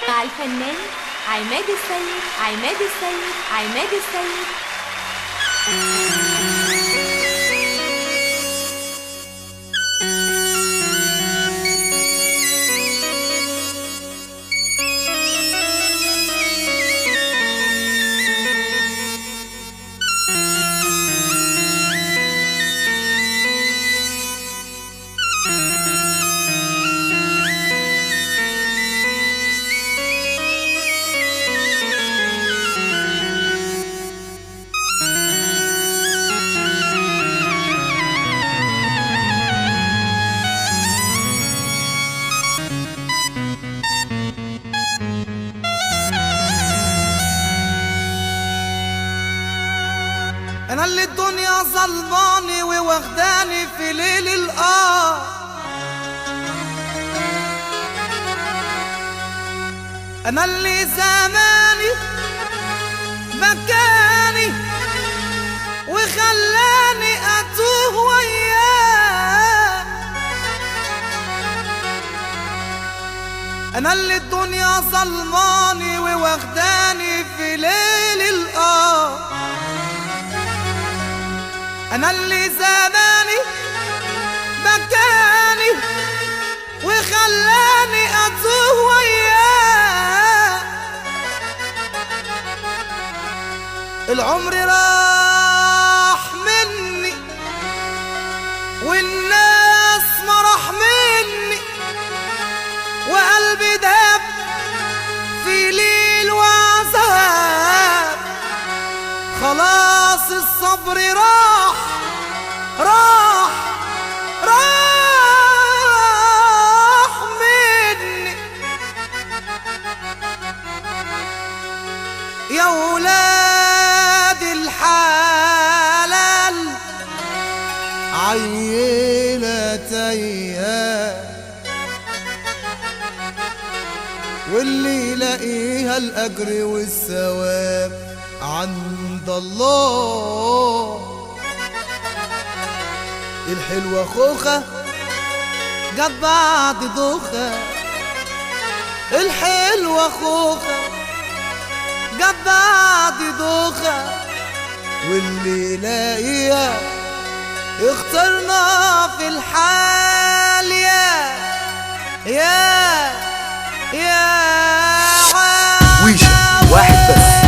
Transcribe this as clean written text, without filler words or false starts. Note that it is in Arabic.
مع الفنان عماد السيد عماد السيد عماد السيد. انا اللي الدنيا ظلماني وواخداني في ليل القمر، انا اللي زماني مكاني وخلاني اتوه وياه، انا اللي الدنيا ظلماني وواخداني في ليل القمر، أنا اللي زماني مكاني وخلاني أتوه وياه، العمر راح مني والناس ما راح مني، وقلبي داب في ليل وعذاب، خلاص الصبر راح راح راح مني، يا ولاد الحلال عيلتيا، واللي يلاقيها الأجر والثواب عند الله، الحلوة خوخة جت بعد دوخة، الحلوة خوخة جت بعد دوخة، واللي يلاقيها اخترنا في الحال يا ويش واحد بس.